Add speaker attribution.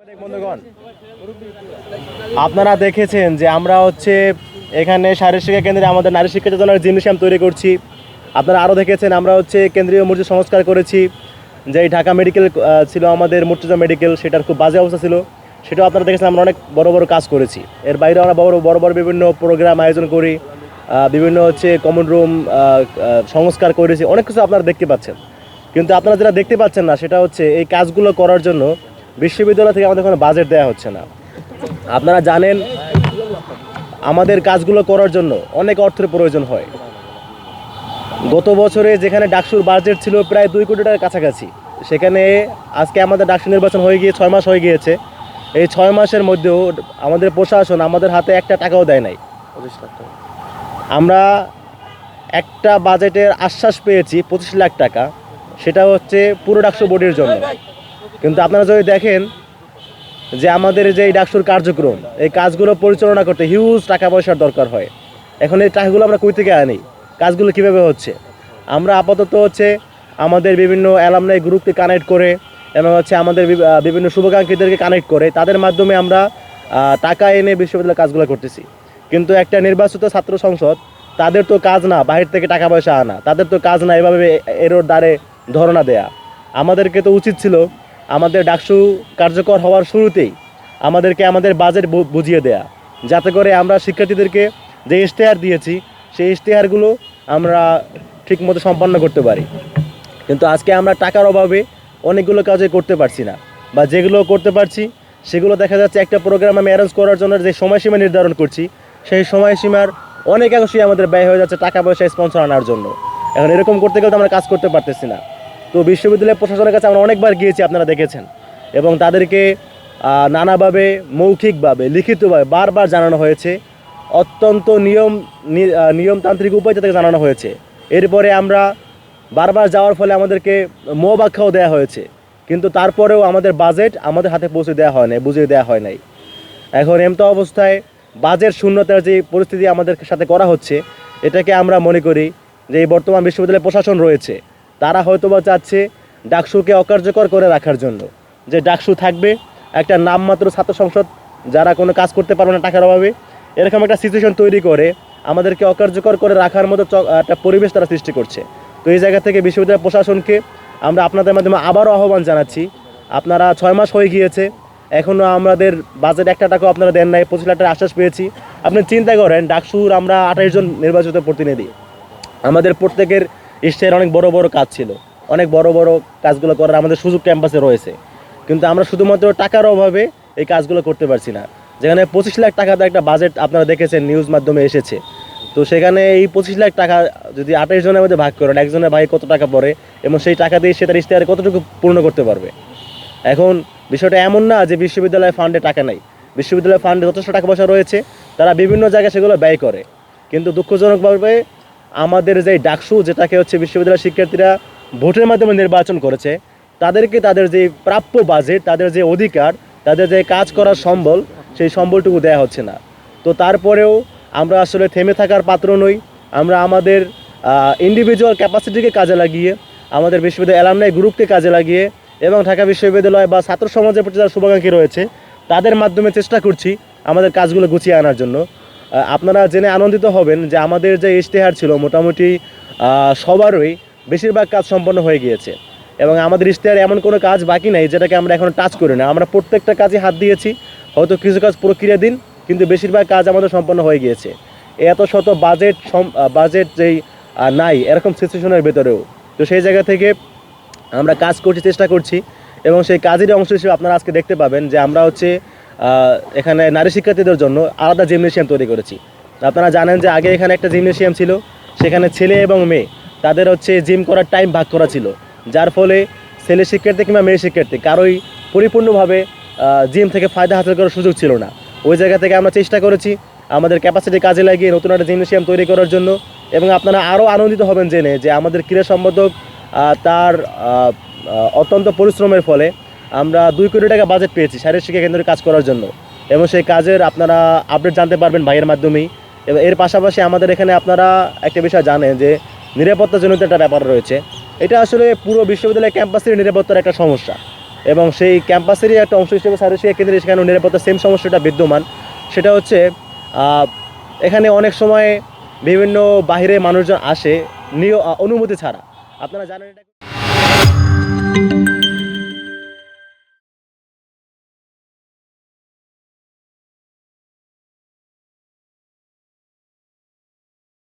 Speaker 1: বন্ধুগণ, আপনারা দেখেছেন যে আমরা এখানে শারীরিক শিক্ষা কেন্দ্রে আমাদের নারী শিক্ষার জন্য জিমনেশিয়াম তৈরি করছি। আপনারা আরও দেখেছেন আমরা কেন্দ্রীয় মসজিদ সংস্কার করেছি। যে ঢাকা মেডিকেল ছিল আমাদের মুর্তজা মেডিকেল, সেটার খুব বাজে অবস্থা ছিল, সেটাও আপনারা দেখেছেন। আমরা অনেক বড় বড় কাজ করেছি। এর বাইরে আমরা বড় বড় বিভিন্ন প্রোগ্রাম আয়োজন করি, বিভিন্ন কমন রুম সংস্কার করেছি, অনেক কিছু আপনারা দেখতে পাচ্ছেন। কিন্তু আপনারা যেটা দেখতে পাচ্ছেন না সেটা এই কাজগুলো করার জন্য বিশ্ববিদ্যালয় থেকে আমাদের কোনো বাজেট দেওয়া হচ্ছে না। আপনারা জানেন আমাদের কাজগুলো করার জন্য অনেক অর্থের প্রয়োজন হয়। গত বছরে যেখানে ডাকসুর বাজেট ছিল প্রায় 2 কোটি টাকার কাছাকাছি, সেখানে আজকে আমাদের ডাকসু নির্বাচন হয়ে গিয়ে 6 মাস হয়ে গিয়েছে। এই 6 মাসের মধ্যেও আমাদের প্রশাসন আমাদের হাতে একটা টাকাও দেয় নাই। 25 লাখ টাকা আমরা একটা বাজেটের আশ্বাস পেয়েছি, 25 লাখ টাকা, সেটা পুরো ডাকসু বোর্ডের জন্য। কিন্তু আপনারা যদি দেখেন যে আমাদের যে এই ডাকসুর কার্যক্রম, এই কাজগুলো পরিচালনা করতে হিউজ টাকা পয়সার দরকার হয়। এখন এই টাকাগুলো আমরা কই থেকে আনি, কাজগুলো কিভাবে হচ্ছে? আমরা আপাতত আমাদের বিভিন্ন অ্যালামনাই গ্রুপকে কানেক্ট করে এবং আমাদের বিভিন্ন শুভাকাঙ্ক্ষীদেরকে কানেক্ট করে তাদের মাধ্যমে আমরা টাকা এনে বিশ্ববিদ্যালয়ের কাজগুলো করতেছি। কিন্তু একটা নির্বাচিত ছাত্র সংসদ, তাদের তো কাজ না বাহির থেকে টাকা পয়সা আনা, তাদের তো কাজ না এভাবে এরোর দ্বারে ধরনা দেয়া। আমাদেরকে তো উচিত ছিল আমাদের ডাকসু কার্যকর হওয়ার শুরুতেই আমাদেরকে আমাদের বাজেট বুঝিয়ে দেয়া, যাতে করে আমরা শিক্ষার্থীদেরকে যে ইশতেহার দিয়েছি সেই ইশতেহারগুলো আমরা ঠিকমতো সম্পন্ন করতে পারি। কিন্তু আজকে আমরা টাকার অভাবে অনেকগুলো কাজে করতে পারছি না, বা যেগুলো করতে পারছি সেগুলো দেখা যাচ্ছে একটা প্রোগ্রাম আমি অ্যারেঞ্জ করার জন্য যে সময়সীমা নির্ধারণ করছি সেই সময়সীমার অনেক অংশই আমাদের ব্যয় হয়ে যাচ্ছে টাকা পয়সা স্পন্সর আনার জন্য। এখন এরকম করতে গেলে তো আমরা কাজ করতে পারতেছি না। তো বিশ্ববিদ্যালয় প্রশাসনের কাছে আমরা অনেকবার গিয়েছি, আপনারা দেখেছেন, এবং তাদেরকে নানাভাবে মৌখিকভাবে লিখিতভাবে বারবার জানানো হয়েছে, অত্যন্ত নিয়মতান্ত্রিক উপায় থেকে জানানো হয়েছে। এরপরে আমরা বারবার যাওয়ার ফলে আমাদেরকে মোবাক্ষাও দেওয়া হয়েছে, কিন্তু তারপরেও আমাদের বাজেট আমাদের হাতে পৌঁছে দেওয়া হয় নাই, বুঝিয়ে দেওয়া হয় নাই। এখন এমতো অবস্থায় বাজেট শূন্যতার যে পরিস্থিতি আমাদের সাথে করা হচ্ছে, এটাকে আমরা মনে করি যে এই বর্তমান বিশ্ববিদ্যালয় প্রশাসন রয়েছে, তারা হয়তোবা চাচ্ছে ডাকসুকে অকার্যকর করে রাখার জন্য, যে ডাকসু থাকবে একটা নামমাত্র ছাত্র সংসদ, যারা কোনো কাজ করতে পারবে না টাকার অভাবে, এরকম একটা সিচুয়েশন তৈরি করে আমাদেরকে অকার্যকর করে রাখার মতো একটা পরিবেশ তারা সৃষ্টি করছে। তো এই জায়গা থেকে বিশ্ববিদ্যালয় প্রশাসনকে আমরা আপনাদের মাধ্যমে আবারও আহ্বান জানাচ্ছি, আপনারা 6 মাস হয়ে গিয়েছে, এখনও আমাদের বাজেট একটা টাকাও আপনারা দেন নাই। 25 লাখ টাকার আশ্বাস পেয়েছি। আপনি চিন্তা করেন, ডাকসুর আমরা 28 জন নির্বাচিত প্রতিনিধি, আমাদের প্রত্যেকের ইশতেহার অনেক বড় বড় কাজ ছিল, অনেক বড় বড় কাজগুলো করার আমাদের সুযোগ ক্যাম্পাসে রয়েছে, কিন্তু আমরা শুধুমাত্র টাকার অভাবে এই কাজগুলো করতে পারছি না। যেখানে 25 লাখ টাকাতে একটা বাজেট আপনারা দেখেছেন নিউজ মাধ্যমে এসেছে, তো সেখানে এই 25 লাখ টাকা যদি 28 জনের মধ্যে ভাগ করেন, একজনের ভাই কত টাকা পড়ে এবং সেই টাকা দিয়ে সে তার ইশতেহার কতটুকু পূর্ণ করতে পারবে? এখন বিষয়টা এমন না যে বিশ্ববিদ্যালয় ফান্ডে টাকা নাই, বিশ্ববিদ্যালয় ফান্ডে যথেষ্ট টাকা পয়সা রয়েছে, তারা বিভিন্ন জায়গায় সেগুলো ব্যয় করে। কিন্তু দুঃখজনকভাবে আমাদের যে ডাকসু, যেটাকে বিশ্ববিদ্যালয়ের শিক্ষার্থীরা ভোটের মাধ্যমে নির্বাচন করেছে, তাদেরকে তাদের যে প্রাপ্য বাজেট, তাদের যে অধিকার, তাদের যে কাজ করার সম্বল, সেই সম্বলটুকু দেওয়া হচ্ছে না। তো তারপরেও আমরা আসলে থেমে থাকার পাত্র নই। আমরা আমাদের ইন্ডিভিজুয়াল ক্যাপাসিটিকে কাজে লাগিয়ে, আমাদের বিশ্ববিদ্যালয় অ্যালামনাই গ্রুপকে কাজে লাগিয়ে এবং ঢাকা বিশ্ববিদ্যালয় বা ছাত্র সমাজের প্রতি যারা শুভাকাঙ্ক্ষী রয়েছে তাদের মাধ্যমে চেষ্টা করছি আমাদের কাজগুলো গুছিয়ে আনার জন্য। আপনারা জেনে আনন্দিত হবেন যে আমাদের যে ইশতেহার ছিল মোটামুটি সবারই বেশিরভাগ কাজ সম্পন্ন হয়ে গিয়েছে, এবং আমাদের ইশতেহারে এমন কোনো কাজ বাকি নাই যেটাকে আমরা এখন টাচ করি না। আমরা প্রত্যেকটা কাজে হাত দিয়েছি, হয়তো কিছু কাজ প্রক্রিয়াধীন, কিন্তু বেশিরভাগ কাজ আমাদের সম্পন্ন হয়ে গিয়েছে। এত শত বাজেট যেই নাই এরকম সিচুয়েশনের ভেতরেও, তো সেই জায়গা থেকে আমরা কাজ করছি, চেষ্টা করছি, এবং সেই কাজের অংশ হিসেবে আপনারা আজকে দেখতে পাবেন যে আমরা এখানে নারী শিক্ষার্থীদের জন্য আলাদা জিমনেশিয়াম তৈরি করেছি। আপনারা জানেন যে আগে এখানে একটা জিমনেশিয়াম ছিল, সেখানে ছেলে এবং মেয়ে তাদের জিম করার টাইম ভাগ করা ছিল, যার ফলে ছেলে শিক্ষার্থী কিংবা মেয়ে শিক্ষার্থী কারোই পরিপূর্ণভাবে জিম থেকে ফায়দা হাসিল করার সুযোগ ছিল না। ওই জায়গা থেকে আমরা চেষ্টা করেছি আমাদের ক্যাপাসিটি কাজে লাগিয়ে নতুন একটা জিমনেশিয়াম তৈরি করার জন্য। এবং আপনারা আরও আনন্দিত হবেন জেনে যে আমাদের ক্রীড়া সম্পাদক তার অত্যন্ত পরিশ্রমের ফলে আমরা 2 কোটি টাকা বাজেট পেয়েছি শারীরিক শিক্ষা কেন্দ্রে কাজ করার জন্য, এবং সেই কাজের আপনারা আপডেট জানতে পারবেন ভাইয়ের মাধ্যমেই। এবং এর পাশাপাশি আমাদের এখানে আপনারা একটা বিষয় জানেন যে নিরাপত্তাজনিত একটা ব্যাপার রয়েছে। এটা আসলে পুরো বিশ্ববিদ্যালয় ক্যাম্পাসের নিরাপত্তার একটা সমস্যা। এবং সেই ক্যাম্পাসেরই একটা অংশ হিসেবে শারীরিক শিক্ষা কেন্দ্রে সেখানে নিরাপত্তা সেম সমস্যাটা বিদ্যমান। সেটা হচ্ছে এখানে অনেক সময় বিভিন্ন বাহিরে মানুষজন আসে অনুমতি ছাড়া। আপনারা জানেন এটা।